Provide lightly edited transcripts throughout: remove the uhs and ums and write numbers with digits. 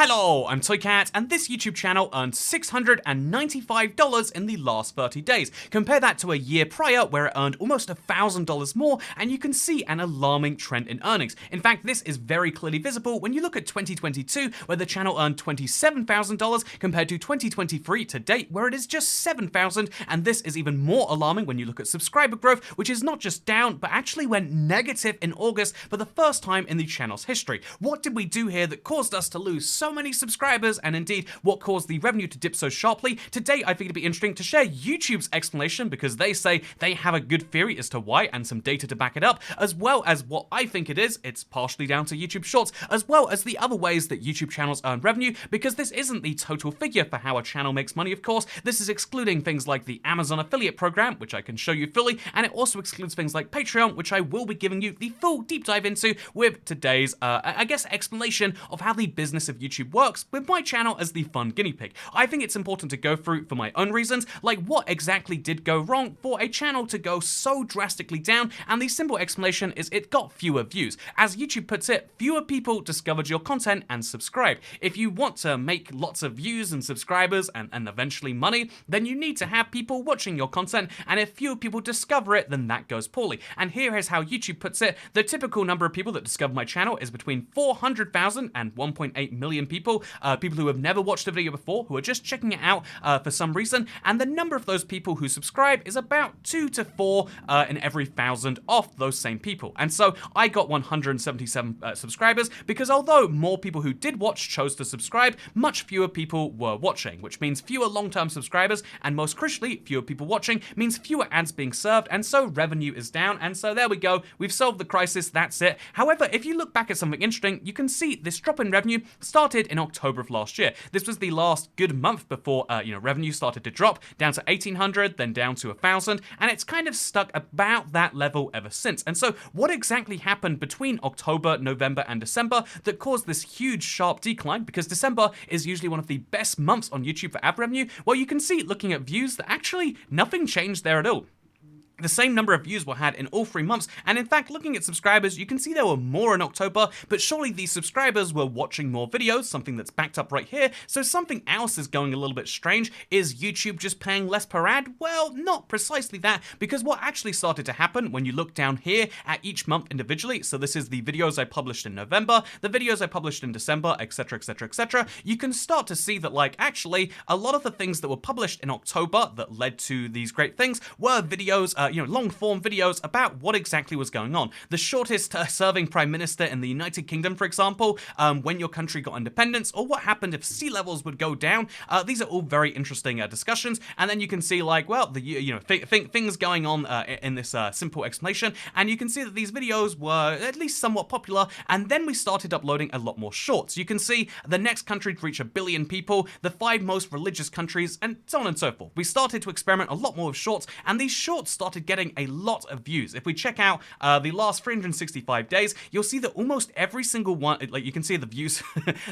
Hello, I'm Toycat, and this YouTube channel earned $695 in the last 30 days. Compare that to a year prior where it earned almost $1,000 more, and you can see an alarming trend in earnings. In fact, this is very clearly visible when you look at 2022, where the channel earned $27,000 compared to 2023 to date, where it is just $7,000, and this is even more alarming when you look at subscriber growth, which is not just down, but actually went negative in August for the first time in the channel's history. What did we do here that caused us to lose so many subscribers, and indeed what caused the revenue to dip so sharply? Today I think it'd be interesting to share YouTube's explanation, because they say they have a good theory as to why and some data to back it up, as well as what I think it is. It's partially down to YouTube Shorts, as well as the other ways that YouTube channels earn revenue, because this isn't the total figure for how a channel makes money, of course. This is excluding things like the Amazon affiliate program, which I can show you fully, and it also excludes things like Patreon, which I will be giving you the full deep dive into with today's, I guess, explanation of how the business of YouTube works, with my channel as the fun guinea pig. I think it's important to go through for my own reasons, like what exactly did go wrong for a channel to go so drastically down, and the simple explanation is it got fewer views. As YouTube puts it, fewer people discovered your content and subscribed. If you want to make lots of views and subscribers and eventually money, then you need to have people watching your content, and if fewer people discover it, then that goes poorly. And here is how YouTube puts it: the typical number of people that discover my channel is between 400,000 and 1.8 million people, people who have never watched a video before, who are just checking it out for some reason, and the number of those people who subscribe is about 2 to 4 in every 1,000 of those same people. And so I got 177 subscribers, because although more people who did watch chose to subscribe, much fewer people were watching, which means fewer long-term subscribers, and most crucially, fewer people watching means fewer ads being served, and so revenue is down. And so there we go, we've solved the crisis, that's it. However, if you look back at something interesting, you can see this drop in revenue started in October of last year. This was the last good month before revenue started to drop down to 1,800, then down to 1,000, and it's kind of stuck about that level ever since. And so what exactly happened between October, November, and December that caused this huge sharp decline? Because December is usually one of the best months on YouTube for ad revenue. Well, you can see, looking at views, that actually nothing changed there at all. The same number of views were had in all 3 months, and in fact, looking at subscribers, you can see there were more in October, but surely these subscribers were watching more videos, something that's backed up right here, so something else is going a little bit strange. Is YouTube just paying less per ad? Well, not precisely that, because what actually started to happen when you look down here at each month individually, so this is the videos I published in November, the videos I published in December, etc, etc, etc, you can start to see that, like, actually, a lot of the things that were published in October that led to these great things were videos, long-form videos about what exactly was going on. The shortest serving Prime Minister in the United Kingdom, for example, when your country got independence, or what happened if sea levels would go down. These are all very interesting discussions, and then you can see, like, well, things going on in this simple explanation, and you can see that these videos were at least somewhat popular, and then we started uploading a lot more shorts. You can see the next country to reach 1 billion people, the 5 most religious countries, and so on and so forth. We started to experiment a lot more with shorts, and these shorts started getting a lot of views. If we check out the last 365 days, you'll see that almost every single one, like, you can see the views,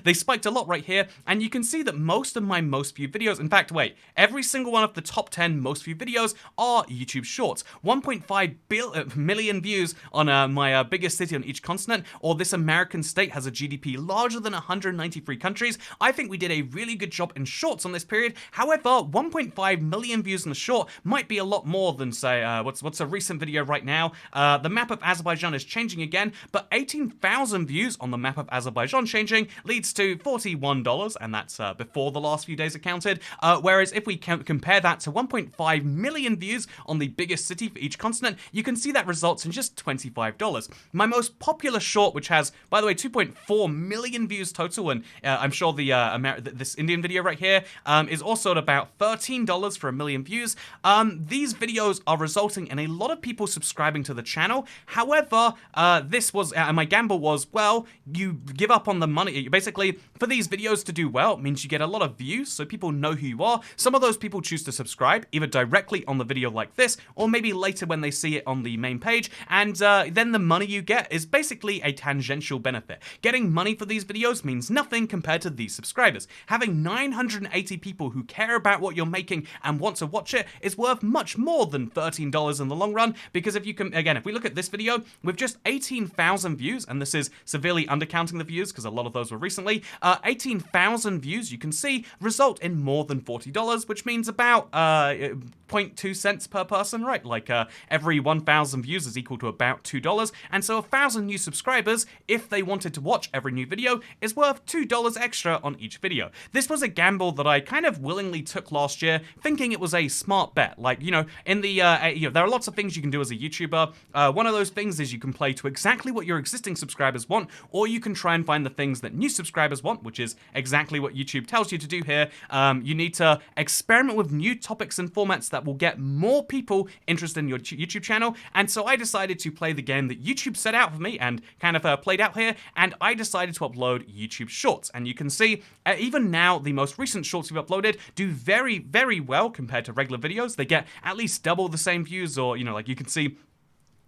they spiked a lot right here, and you can see that most of my most viewed videos, in fact, wait, every single one of the top 10 most viewed videos are YouTube Shorts. 1.5 million views on my biggest city on each continent, or this American state has a GDP larger than 193 countries. I think we did a really good job in Shorts on this period. However, 1.5 million views in a short might be a lot more than, say, what's a recent video right now? The map of Azerbaijan is changing again, but 18,000 views on the map of Azerbaijan changing leads to $41, and that's before the last few days are counted. Whereas if we compare that to 1.5 million views on the biggest city for each continent, you can see that results in just $25. My most popular short, which has, by the way, 2.4 million views total, and I'm sure this Indian video right here is also at about $13 for 1 million views. These videos are resulting in a lot of people subscribing to the channel. However, this was, my gamble was, well, you give up on the money. Basically, for these videos to do well, it means you get a lot of views, so people know who you are. Some of those people choose to subscribe, either directly on the video like this, or maybe later when they see it on the main page, and then the money you get is basically a tangential benefit. Getting money for these videos means nothing compared to these subscribers. Having 980 people who care about what you're making and want to watch it is worth much more than $13 $15 in the long run, because if you can, again, if we look at this video with just 18,000 views, and this is severely undercounting the views because a lot of those were recently, 18,000 views, you can see, result in more than $40, which means about 0.2 cents per person, right? Like every 1,000 views is equal to about $2, and so 1,000 new subscribers, if they wanted to watch every new video, is worth $2 extra on each video. This was a gamble that I kind of willingly took last year, thinking it was a smart bet. Like, you know, in the there are lots of things you can do as a YouTuber. One of those things is you can play to exactly what your existing subscribers want, or you can try and find the things that new subscribers want, which is exactly what YouTube tells you to do here. You need to experiment with new topics and formats that will get more people interested in your YouTube channel, and so I decided to play the game that YouTube set out for me and kind of played out here, and I decided to upload YouTube Shorts. And you can see, even now, the most recent shorts we've uploaded do very, very well compared to regular videos. They get at least double the same views, or, you know, like you can see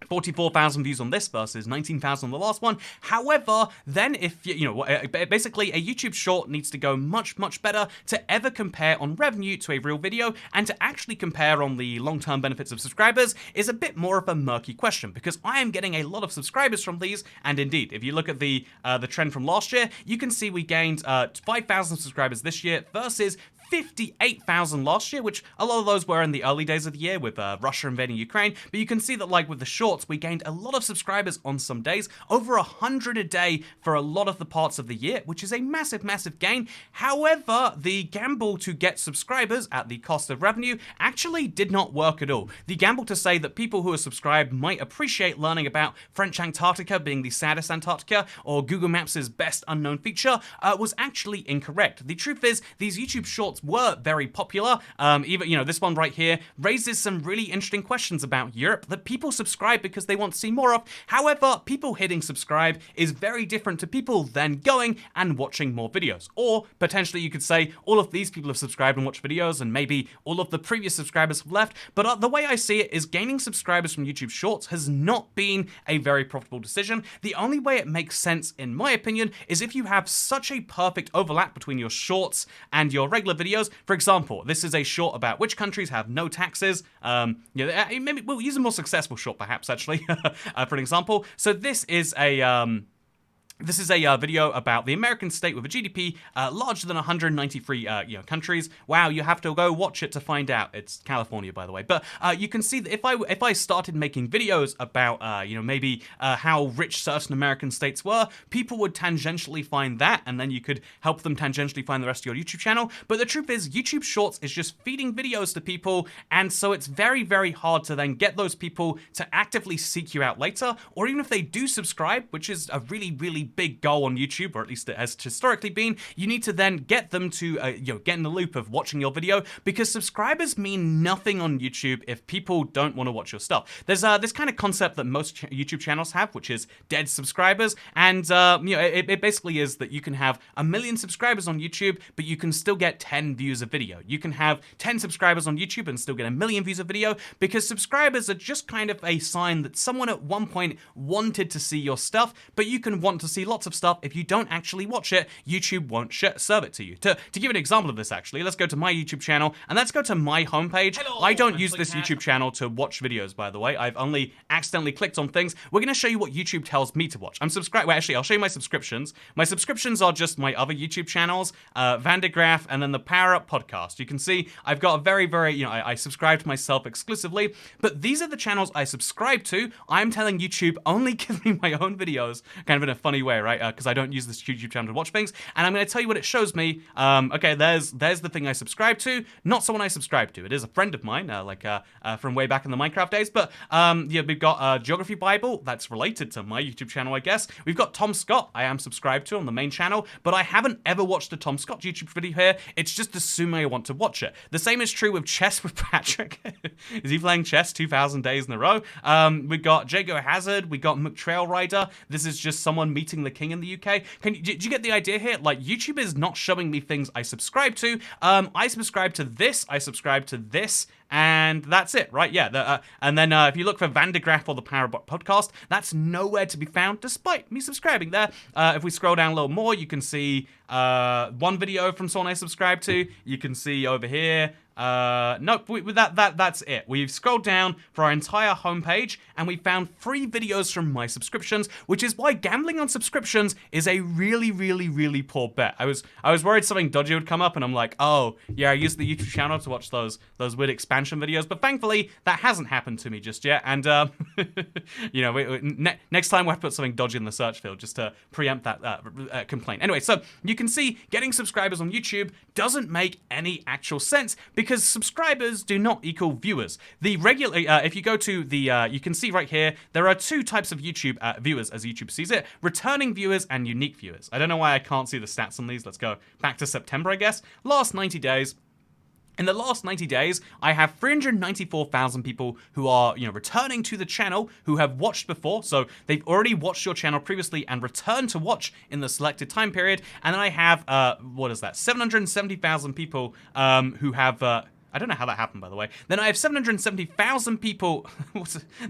44,000 views on this versus 19,000 on the last one. However, then if, basically a YouTube short needs to go much, much better to ever compare on revenue to a real video, and to actually compare on the long-term benefits of subscribers is a bit more of a murky question, because I am getting a lot of subscribers from these, and indeed, if you look at the trend from last year, you can see we gained 5,000 subscribers this year versus 58,000 last year, which a lot of those were in the early days of the year with Russia invading Ukraine. But you can see that, like with the shorts, we gained a lot of subscribers on some days, over 100 a day for a lot of the parts of the year, which is a massive, massive gain. However, the gamble to get subscribers at the cost of revenue actually did not work at all. The gamble to say that people who are subscribed might appreciate learning about French Antarctica being the saddest Antarctica, or Google Maps' best unknown feature, was actually incorrect. The truth is, these YouTube shorts were very popular. Even, this one right here raises some really interesting questions about Europe that people subscribe because they want to see more of. However, people hitting subscribe is very different to people then going and watching more videos. Or potentially you could say all of these people have subscribed and watched videos, and maybe all of the previous subscribers have left. But the way I see it is gaining subscribers from YouTube Shorts has not been a very profitable decision. The only way it makes sense, in my opinion, is if you have such a perfect overlap between your shorts and your regular videos. For example, this is a short about which countries have no taxes. Maybe we'll use a more successful short, perhaps, actually, for an example. So this is a video about the American state with a GDP larger than 193 countries. Wow, you have to go watch it to find out. It's California, by the way. But you can see that if I started making videos about maybe how rich certain American states were, people would tangentially find that, and then you could help them tangentially find the rest of your YouTube channel. But the truth is, YouTube Shorts is just feeding videos to people, and so it's very, very hard to then get those people to actively seek you out later, or even if they do subscribe, which is a really, really big goal on YouTube, or at least it has historically been, you need to then get them to get in the loop of watching your video, because subscribers mean nothing on YouTube if people don't want to watch your stuff. There's this kind of concept that most YouTube channels have, which is dead subscribers, and it basically is that you can have 1 million subscribers on YouTube, but you can still get 10 views a video. You can have 10 subscribers on YouTube and still get 1 million views a video, because subscribers are just kind of a sign that someone at one point wanted to see your stuff, but you can want to see lots of stuff. If you don't actually watch it, YouTube won't serve it to you. To give an example of this, actually, let's go to my YouTube channel, and let's go to my homepage. Hello, I don't use this YouTube channel to watch videos, by the way. I've only accidentally clicked on things. We're going to show you what YouTube tells me to watch. I'm subscribed. Well, actually, I'll show you my subscriptions. My subscriptions are just my other YouTube channels, Vandergraaf, and then the Power Up podcast. You can see I've got a very, very, I subscribe to myself exclusively, but these are the channels I subscribe to. I'm telling YouTube only give me my own videos, kind of in a funny way, right? Because I don't use this YouTube channel to watch things, and I'm going to tell you what it shows me. Okay, there's the thing I subscribe to, not someone I subscribe to. It is a friend of mine, from way back in the Minecraft days, but we've got Geography Bible, that's related to my YouTube channel, I guess. We've got Tom Scott, I am subscribed to on the main channel, but I haven't ever watched a Tom Scott YouTube video here. It's just assuming I want to watch it. The same is true with Chess with Patrick. Is he playing chess 2,000 days in a row? We got Jago Hazard, we got McTrail Rider. This is just someone meeting the king in the UK. Did you get the idea here? Like, YouTube is not showing me things I subscribe to. I subscribe to this, I subscribe to this, And that's it, right? Yeah. And then if you look for Vandergraff or the Parabot podcast, that's nowhere to be found, despite me subscribing there. If we scroll down a little more, you can see one video from someone I subscribe to. You can see over here. Nope, that's it. We've scrolled down for our entire homepage and we found 3 videos from my subscriptions, which is why gambling on subscriptions is a really, really, really poor bet. I was worried something dodgy would come up and I'm like, oh, yeah, I used the YouTube channel to watch those weird expansion videos, but thankfully that hasn't happened to me just yet. And, you know, next time we'll have to put something dodgy in the search field just to preempt that complaint. Anyway, so you can see getting subscribers on YouTube doesn't make any actual sense because subscribers do not equal viewers. The regular, if you go to the, you can see right here, there are 2 types of YouTube viewers as YouTube sees it, returning viewers and unique viewers. I don't know why I can't see the stats on these. Let's go back to September, I guess. Last 90 days. In the last 90 days, I have 394,000 people who are, you know, returning to the channel, who have watched before. So they've already watched your channel previously and returned to watch in the selected time period. And then I have, what is that? 770,000 people who have, I don't know how that happened, by the way. Then I have 770,000 people.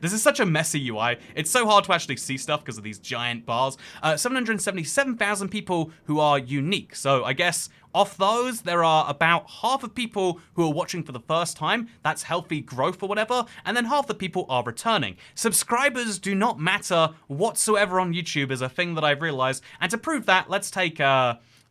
This is such a messy UI. It's so hard to actually see stuff because of these giant bars. 777,000 people who are unique. So I guess off those, there are about half of people who are watching for the first time. That's healthy growth or whatever. And then half the people are returning. Subscribers do not matter whatsoever on YouTube is a thing that I've realized. And to prove that, let's take...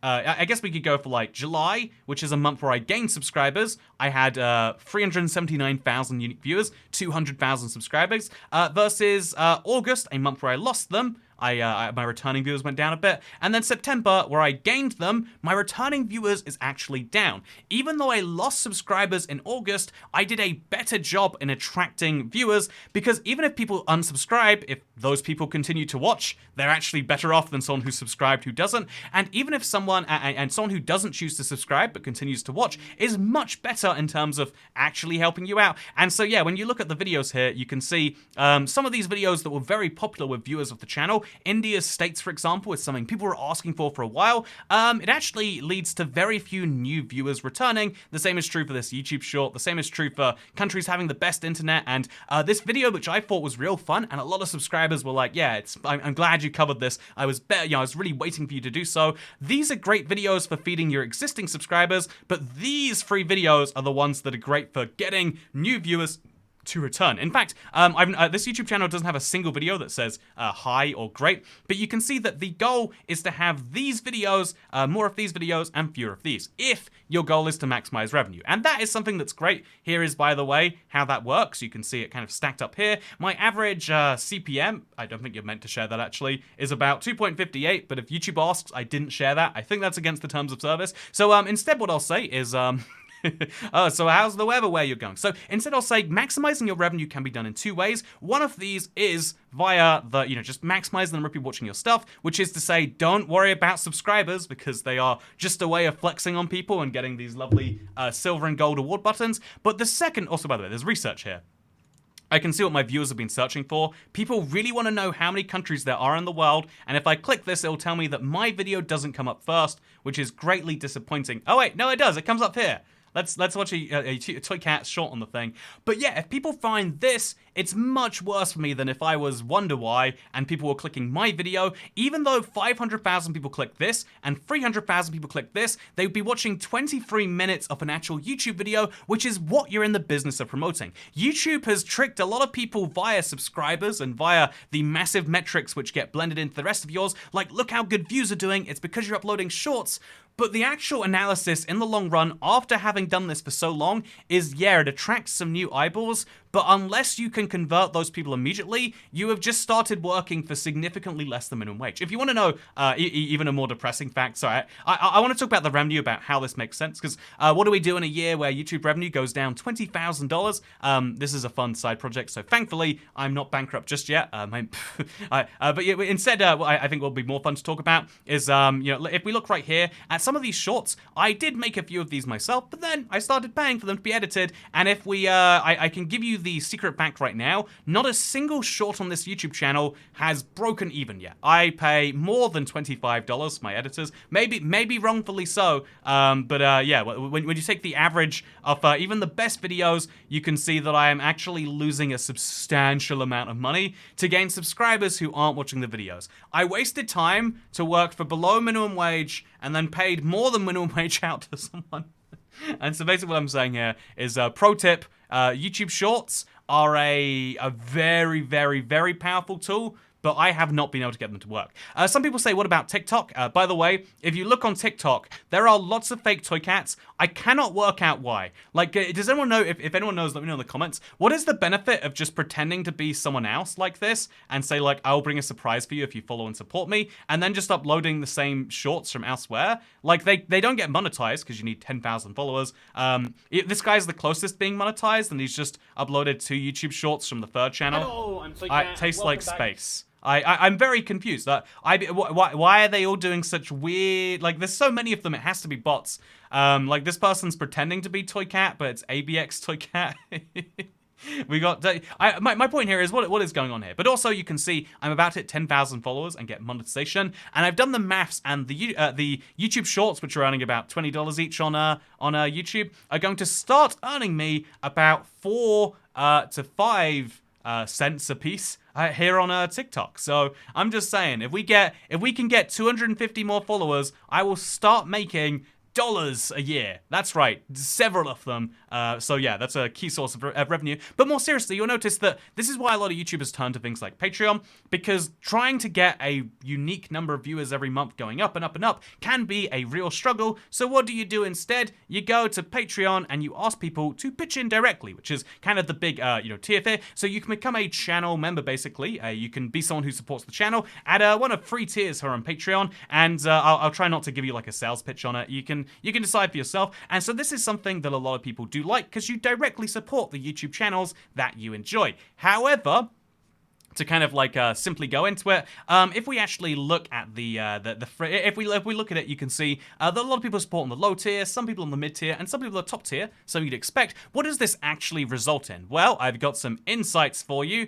I guess we could go for like July, which is a month where I gained subscribers. I had 379,000 unique viewers, 200,000 subscribers, versus August, a month where I lost them. My returning viewers went down a bit. And then September, where I gained them, my returning viewers is actually down. Even though I lost subscribers in August, I did a better job in attracting viewers because even if people unsubscribe, if those people continue to watch, they're actually better off than someone who's subscribed who doesn't. And even if someone, and someone who doesn't choose to subscribe but continues to watch is much better in terms of actually helping you out. And so yeah, when you look at the videos here, you can see some of these videos that were very popular with viewers of the channel. India's states, for example, is something people were asking for a while. It actually leads to very few new viewers returning. The same is true for this YouTube short. The same is true for countries having the best internet. And this video, which I thought was real fun, and a lot of subscribers were like, yeah, I'm glad you covered this. I was really waiting for you to do so. These are great videos for feeding your existing subscribers, but these 3 videos are the ones that are great for getting new viewers to return. In fact, this YouTube channel doesn't have a single video that says hi or great, but you can see that the goal is to have these videos, more of these videos and fewer of these, if your goal is to maximize revenue. And that is something that's great. Here is, by the way, how that works. You can see it kind of stacked up here. My average CPM, I don't think you're meant to share that actually, is about 2.58, but if YouTube asks, I didn't share that. I think that's against the terms of service. So instead what I'll say is... Oh, so how's the weather where you're going? So instead I'll say maximizing your revenue can be done in 2 ways. One of these is via the, just maximize the number of people watching your stuff, which is to say don't worry about subscribers because they are just a way of flexing on people and getting these lovely silver and gold award buttons. But the second, also by the way, there's research here. I can see what my viewers have been searching for. People really want to know how many countries there are in the world, and if I click this, it'll tell me that my video doesn't come up first, which is greatly disappointing. Oh wait, no it does, it comes up here. Let's watch a Toy Cat short on the thing. But yeah, if people find this, it's much worse for me than if I was Wonder Why and people were clicking my video. Even though 500,000 people click this and 300,000 people click this, they would be watching 23 minutes of an actual YouTube video, which is what you're in the business of promoting. YouTube has tricked a lot of people via subscribers and via the massive metrics which get blended into the rest of yours. Like, look how good views are doing. It's because you're uploading shorts. But the actual analysis in the long run, after having done this for so long, is yeah, it attracts some new eyeballs, but unless you can convert those people immediately, you have just started working for significantly less than minimum wage. If you want to know even a more depressing fact, sorry, I want to talk about the revenue, about how this makes sense, because what do we do in a year where YouTube revenue goes down $20,000? This is a fun side project, so thankfully I'm not bankrupt just yet. But instead, I think what will be more fun to talk about is, if we look right here at some of these shorts, I did make a few of these myself, but then I started paying for them to be edited. And if we, I can give you the secret fact right now, not a single short on this YouTube channel has broken even yet. I pay more than $25 for my editors, maybe wrongfully so, yeah, when you take the average of even the best videos, you can see that I am actually losing a substantial amount of money to gain subscribers who aren't watching the videos. I wasted time to work for below minimum wage and then paid more than minimum wage out to someone. And so basically what I'm saying here is, pro tip, YouTube Shorts are a very, very, very powerful tool, but I have not been able to get them to work. Some people say, what about TikTok? By the way, if you look on TikTok, there are lots of fake toy cats. I cannot work out why. Like, does anyone know, if anyone knows, let me know in the comments. What is the benefit of just pretending to be someone else like this and say, like, I'll bring a surprise for you if you follow and support me, and then just uploading the same shorts from elsewhere? Like, they don't get monetized because you need 10,000 followers. This guy's the closest being monetized, and he's just uploaded 2 YouTube shorts from the third channel. Hello, I'm Toy Cat. Tastes like Welcome back. space. I'm very confused. Why are they all doing such weird... Like, there's so many of them, it has to be bots. Like, this person's pretending to be Toy Cat, but it's ABX Toy Cat. We got... my point here is what is going on here. But also, you can see I'm about to hit 10,000 followers and get monetization. And I've done the maths, and the YouTube Shorts, which are earning about $20 each on YouTube, are going to start earning me about 4 to 5 cents a piece here on TikTok. So I'm just saying, if we can get 250 more followers, I will start making dollars a year. That's right, several of them. So yeah, that's a key source of revenue. But more seriously, you'll notice that this is why a lot of YouTubers turn to things like Patreon, because trying to get a unique number of viewers every month going up and up and up can be a real struggle. So what do you do instead? You go to Patreon and you ask people to pitch in directly, which is kind of the big tier here. So you can become a channel member, basically. You can be someone who supports the channel at one of 3 tiers here on Patreon, and I'll try not to give you like a sales pitch on it. You can decide for yourself. And so this is something that a lot of people do like, because you directly support the YouTube channels that you enjoy. However, to kind of like simply go into it, if we actually look at if we look at it, you can see that a lot of people support on the low tier, some people on the mid tier, and some people on the top tier. So you'd expect, what does this actually result in? Well, I've got some insights for you.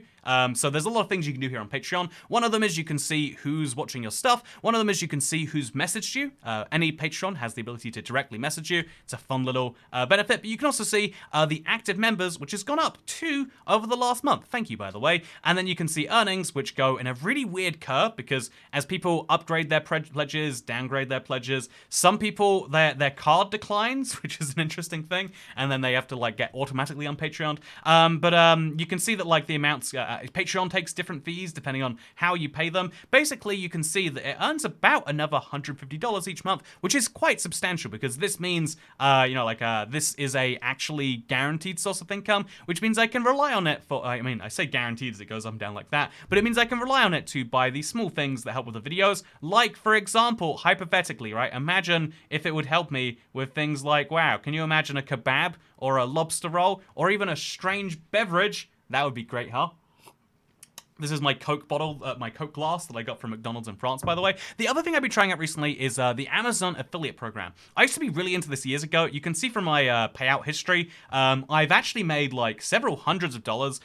So there's a lot of things you can do here on Patreon. One of them is you can see who's watching your stuff. One of them is you can see who's messaged you. Any Patreon has the ability to directly message you. It's a fun little benefit. But you can also see the active members, which has gone up 2 over the last month. Thank you, by the way. And then you can see earnings, which go in a really weird curve, because as people upgrade their pledges, downgrade their pledges, some people, their card declines, which is an interesting thing, and then they have to like get automatically on Patreon. You can see that like the amounts... Patreon takes different fees depending on how you pay them. Basically, you can see that it earns about another $150 each month, which is quite substantial, because this means, this is a actually guaranteed source of income, which means I can rely on it for, I say guaranteed as it goes up and down like that, but it means I can rely on it to buy these small things that help with the videos. Like, for example, hypothetically, right? Imagine if it would help me with things like, wow, can you imagine a kebab or a lobster roll or even a strange beverage? That would be great, huh? This is my Coke bottle, my Coke glass that I got from McDonald's in France, by the way. The other thing I've been trying out recently is the Amazon affiliate program. I used to be really into this years ago. You can see from my payout history, I've actually made like several hundreds of dollars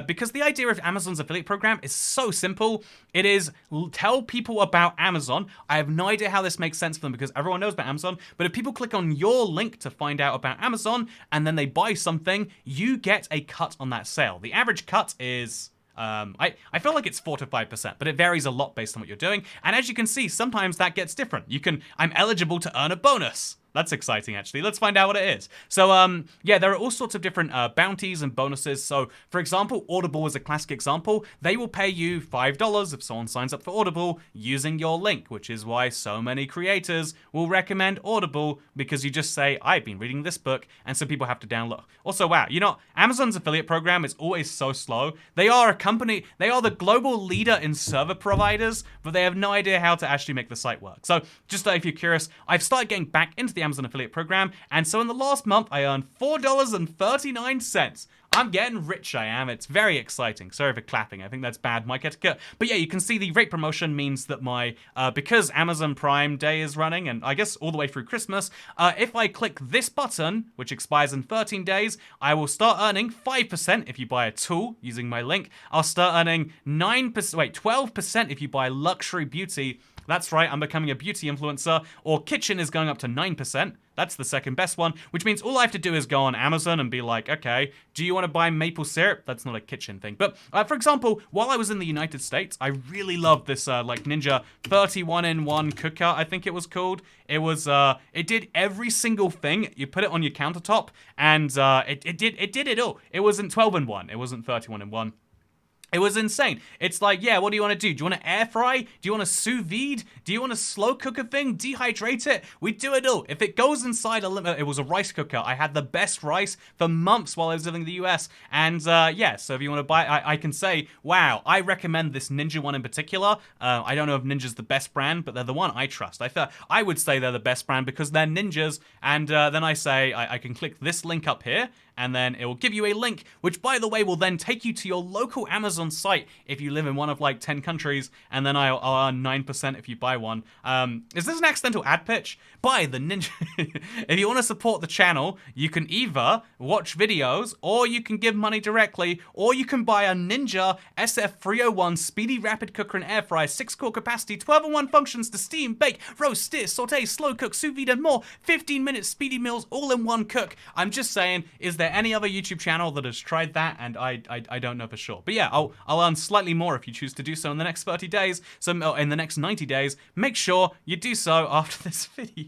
because the idea of Amazon's affiliate program is so simple. It is tell people about Amazon. I have no idea how this makes sense for them because everyone knows about Amazon, but if people click on your link to find out about Amazon and then they buy something, you get a cut on that sale. The average cut is... I feel like it's 4 to 5%, but it varies a lot based on what you're doing. And as you can see, sometimes that gets different. I'm eligible to earn a bonus. That's exciting, actually. Let's find out what it is. So, yeah, there are all sorts of different bounties and bonuses. So, for example, Audible is a classic example. They will pay you $5 if someone signs up for Audible using your link, which is why so many creators will recommend Audible, because you just say, I've been reading this book, and so people have to download. Also, wow, Amazon's affiliate program is always so slow. They are a company, they are the global leader in server providers, but they have no idea how to actually make the site work. So, just if you're curious, I've started getting back into the Amazon affiliate program. And so in the last month, I earned $4.39. I'm getting rich, I am. It's very exciting. Sorry for clapping. I think that's bad mic etiquette. But yeah, you can see the rate promotion means that my, because Amazon Prime Day is running, and I guess all the way through Christmas, if I click this button, which expires in 13 days, I will start earning 5% if you buy a tool using my link. I'll start earning 12% if you buy luxury beauty. That's right, I'm becoming a beauty influencer, or kitchen is going up to 9%. That's the second best one, which means all I have to do is go on Amazon and be like, okay, do you want to buy maple syrup? That's not a kitchen thing. But for example, while I was in the United States, I really loved this like Ninja 31-in-1 cooker, I think it was called. It was, it did every single thing. You put it on your countertop and it did it all. It wasn't 12-in-1, it wasn't 31-in-1. It was insane. It's like, yeah, what do you want to do? Do you want to air fry? Do you want to sous vide? Do you want to slow cook a thing? Dehydrate it? We do it all. If it goes inside it was a rice cooker. I had the best rice for months while I was living in the US. And yeah, so if you want to buy, I can say, wow, I recommend this Ninja one in particular. I don't know if Ninja's the best brand, but they're the one I trust. I would say they're the best brand because they're ninjas. And then I say, I can click this link up here, and then it will give you a link, which by the way will then take you to your local Amazon site if you live in one of like 10 countries, and then I'll earn 9% if you buy one. Is this an accidental ad pitch? Buy the Ninja. If you want to support the channel, you can either watch videos, or you can give money directly, or you can buy a Ninja SF301 Speedy Rapid Cooker and Air Fry, 6-core capacity, 12-in-1 functions to steam, bake, roast, steer, saute, slow cook, sous vide, and more. 15-minute speedy meals all in one cook. I'm just saying, is there any other YouTube channel that has tried that? And I don't know for sure. But yeah, I'll earn slightly more if you choose to do so in the next 30 days. So in the next 90 days, make sure you do so after this video.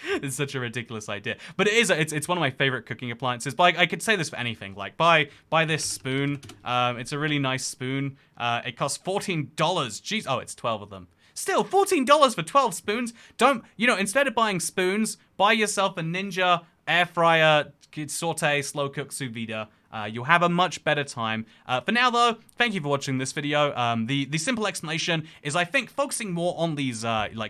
It's such a ridiculous idea. But it's one of my favorite cooking appliances. But I could say this for anything. Like buy this spoon. It's a really nice spoon. It costs $14. Jeez, oh, it's 12 of them. Still, $14 for 12 spoons. Don't, instead of buying spoons, buy yourself a Ninja air fryer, saute, slow cook, sous vide. You'll have a much better time. For now, though, thank you for watching this video. The simple explanation is I think focusing more on these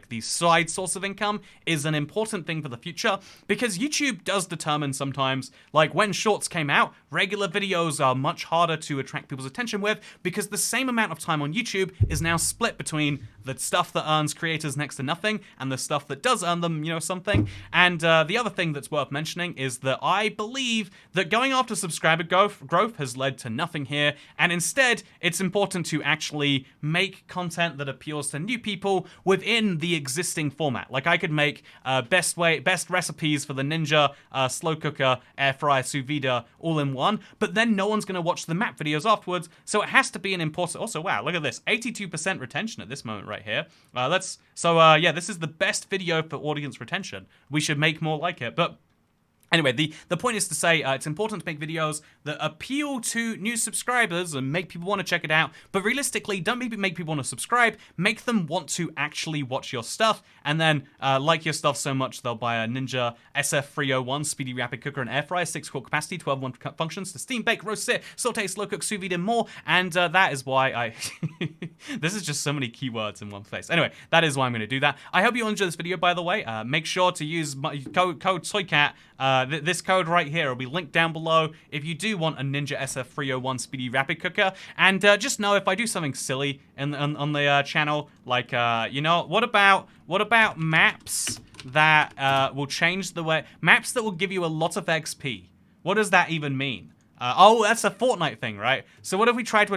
these side source of income is an important thing for the future, because YouTube does determine sometimes, like when shorts came out, regular videos are much harder to attract people's attention with, because the same amount of time on YouTube is now split between the stuff that earns creators next to nothing and the stuff that does earn them, something. And the other thing that's worth mentioning is that I believe that going after subscriber growth has led to nothing here, and instead it's important to actually make content that appeals to new people within the existing format. Like I could make best recipes for the Ninja slow cooker, air fryer, sous vide all in one, but then no one's going to watch the map videos afterwards, so it has to be an important. Also, wow, look at this, 82% retention at this moment right here. Yeah, this is the best video for audience retention. We should make more like it. But anyway, the point is to say it's important to make videos that appeal to new subscribers and make people want to check it out, but realistically, don't make people want to subscribe, make them want to actually watch your stuff, and then like your stuff so much they'll buy a Ninja SF301 Speedy Rapid Cooker and Air Fryer, 6-core capacity, 12-in-1 functions to steam, bake, roast, sear, saute, slow cook, sous vide, and more, and that is why I... This is just so many keywords in one place. Anyway, that is why I'm going to do that. I hope you enjoyed this video, by the way. Make sure to use my code TOYCAT. This code right here will be linked down below if you do want a Ninja SF301 Speedy Rapid Cooker. And just know if I do something silly on the channel, like, what about maps that will change the way, maps that will give you a lot of XP? What does that even mean? Oh, that's a Fortnite thing, right? So what if we tried to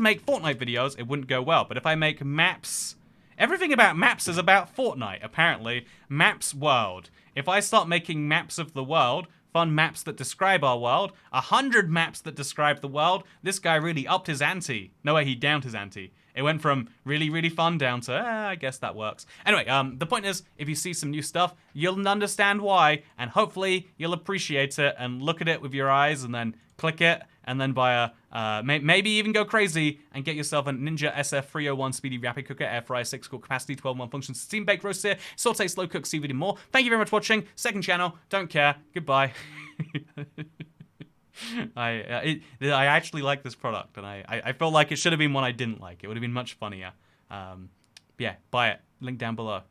make Fortnite videos, it wouldn't go well. But if I make maps, everything about maps is about Fortnite, apparently. Maps world. If I start making maps of the world, fun maps that describe our world, 100 maps that describe the world, this guy really upped his ante. No way, he downed his ante. It went from really, really fun down to, I guess that works. Anyway, the point is, if you see some new stuff, you'll understand why, and hopefully you'll appreciate it and look at it with your eyes and then click it, and then buy maybe even go crazy and get yourself a Ninja SF301 Speedy Rapid Cooker, Air Fryer, 6-core capacity, 12-in-1 functions, steam, bake, roast, sear, saute, slow cook, sous vide, and more. Thank you very much for watching. Second channel, don't care. Goodbye. I actually like this product, and I felt like it should have been one I didn't like. It would have been much funnier. Yeah, buy it. Link down below.